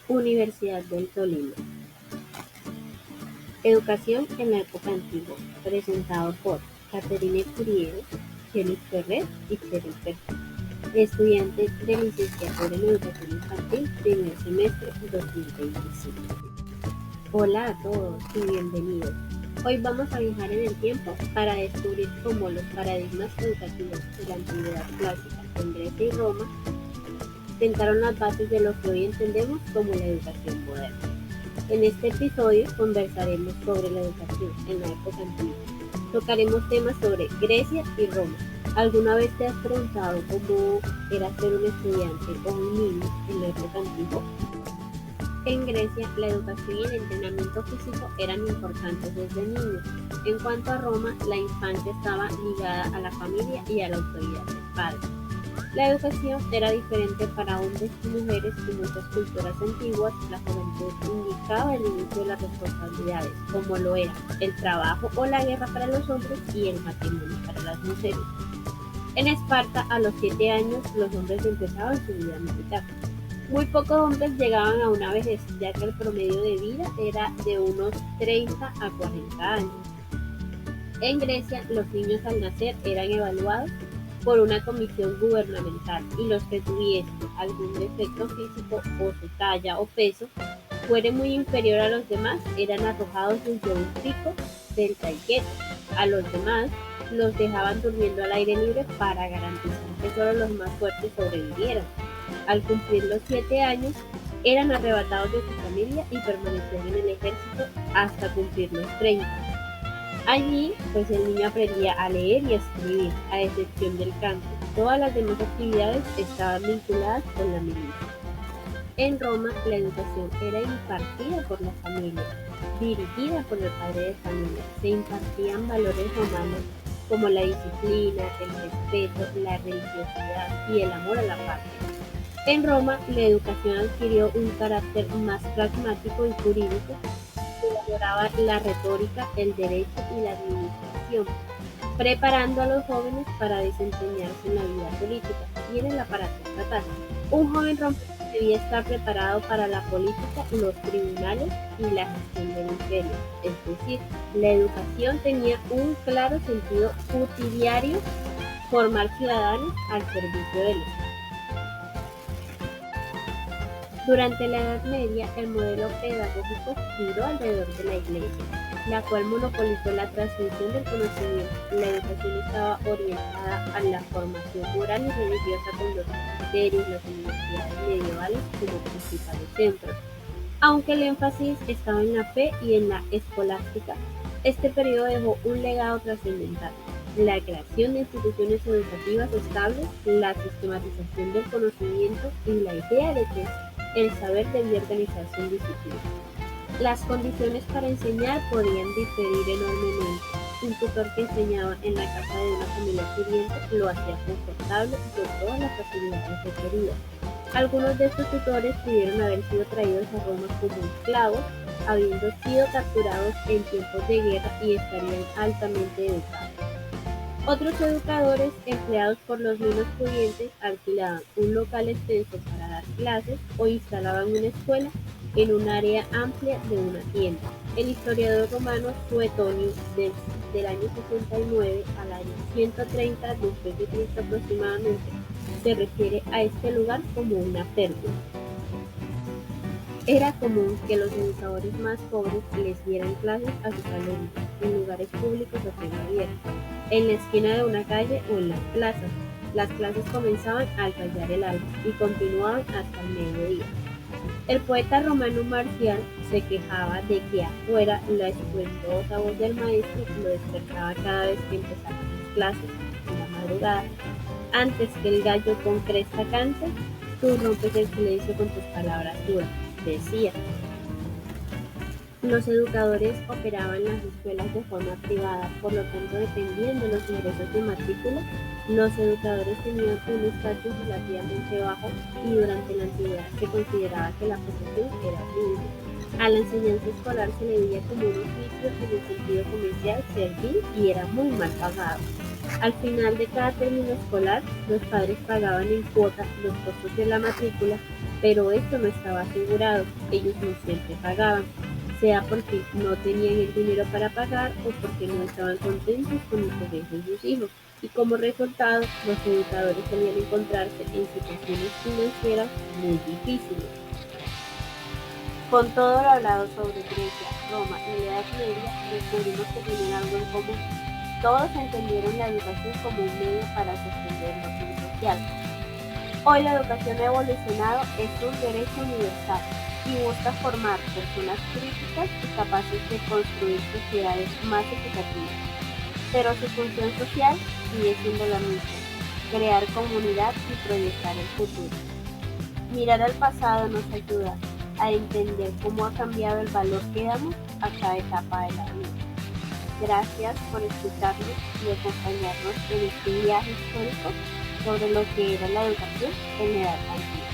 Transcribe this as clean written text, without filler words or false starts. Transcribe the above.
Universidad del Tolima. Educación en la época antigua, presentado por Caterine Curiel, Kelly Ferrer y Cheryl Ferrer, estudiante de licenciatura en Educación Infantil, primer semestre 2025. Hola a todos y bienvenidos. Hoy vamos a viajar en el tiempo para descubrir cómo los paradigmas educativos de la antigüedad clásica en Grecia y Roma sentaron las bases de lo que hoy entendemos como la educación moderna. En este episodio conversaremos sobre la educación en la época antigua. Tocaremos temas sobre Grecia y Roma. ¿Alguna vez te has preguntado cómo era ser un estudiante o un niño en la época antigua? En Grecia, la educación y el entrenamiento físico eran importantes desde niños. En cuanto a Roma, la infancia estaba ligada a la familia y a la autoridad del padre. La educación era diferente para hombres y mujeres. En muchas culturas antiguas, la juventud indicaba el inicio de las responsabilidades, como lo era el trabajo o la guerra para los hombres y el matrimonio para las mujeres. En Esparta, a los 7 años, los hombres empezaban su vida militar. Muy pocos hombres llegaban a una vejez, ya que el promedio de vida era de unos 30 a 40 años. En Grecia, los niños al nacer eran evaluados por una comisión gubernamental y los que tuviesen algún defecto físico o su talla o peso fuera muy inferior a los demás eran arrojados desde un pico del taiquete. A los demás los dejaban durmiendo al aire libre para garantizar que solo los más fuertes sobrevivieran. Al cumplir los 7 años, eran arrebatados de su familia y permanecían en el ejército hasta cumplir los 30. Allí, pues el niño aprendía a leer y a escribir, a excepción del canto. Todas las demás actividades estaban vinculadas con la milicia. En Roma, la educación era impartida por la familia, dirigida por el padre de familia. Se impartían valores romanos como la disciplina, el respeto, la religiosidad y el amor a la patria. En Roma, la educación adquirió un carácter más pragmático y jurídico. Se valoraba la retórica, el derecho y la administración, preparando a los jóvenes para desempeñarse en la vida política y en el aparato estatal. Un joven romano debía estar preparado para la política, los tribunales y la gestión del imperio. Es decir, la educación tenía un claro sentido utilitario, formar ciudadanos al servicio del Estado. Durante la Edad Media, el modelo pedagógico giró alrededor de la Iglesia, la cual monopolizó la transmisión del conocimiento. La educación estaba orientada a la formación moral y religiosa con los ministerios, las universidades medievales como principales centros. Aunque el énfasis estaba en la fe y en la escolástica, este periodo dejó un legado trascendental: la creación de instituciones educativas estables, la sistematización del conocimiento y la idea de que el saber debía organizarse en disciplina. Las condiciones para enseñar podían diferir enormemente. Un tutor que enseñaba en la casa de una familia pudiente lo hacía confortable y con todas las facilidades requeridas. Algunos de estos tutores pudieron haber sido traídos a Roma como esclavos, habiendo sido capturados en tiempos de guerra y estarían altamente educados. Otros educadores, empleados por los menos pudientes, alquilaban un local extenso para dar clases o instalaban una escuela en un área amplia de una tienda. El historiador romano Suetonio, del año 69 al año 130 después de Cristo aproximadamente, se refiere a este lugar como una pérgola. Era común que los educadores más pobres les dieran clases a sus alumnos en lugares públicos a cielo abierto, en la esquina de una calle o en las plazas. Las clases comenzaban al rayar el alba y continuaban hasta el mediodía. El poeta romano Marcial se quejaba de que afuera la estruendosa voz del maestro lo despertaba cada vez que empezaban las clases en la madrugada. Antes que el gallo con cresta cante, tú rompes el silencio con tus palabras duras, decía. Los educadores operaban las escuelas de forma privada, por lo tanto dependían de los ingresos de matrícula. Los educadores tenían un estatus relativamente bajo y durante la antigüedad se consideraba que la profesión era libre. A la enseñanza escolar se le veía como un oficio en el sentido comercial, servil y era muy mal pagado. Al final de cada término escolar, los padres pagaban en cuota los costos de la matrícula Pero esto no estaba asegurado, ellos no siempre pagaban, sea porque no tenían el dinero para pagar o porque no estaban contentos con el colegio de sus hijos. Y como resultado, los educadores solían encontrarse en situaciones financieras muy difíciles. Con todo lo hablado sobre Grecia, Roma y la Edad Media, descubrimos que tienen algo en común. Todos entendieron la educación como un medio para sostener el orden social. Hoy la educación ha evolucionado, es un derecho universal y busca formar personas críticas y capaces de construir sociedades más equitativas. Pero su función social sigue siendo la misma: crear comunidad y proyectar el futuro. Mirar al pasado nos ayuda a entender cómo ha cambiado el valor que damos a cada etapa de la vida. Gracias por escucharnos y acompañarnos en este viaje histórico sobre lo que era la educación en la Edad Antigua.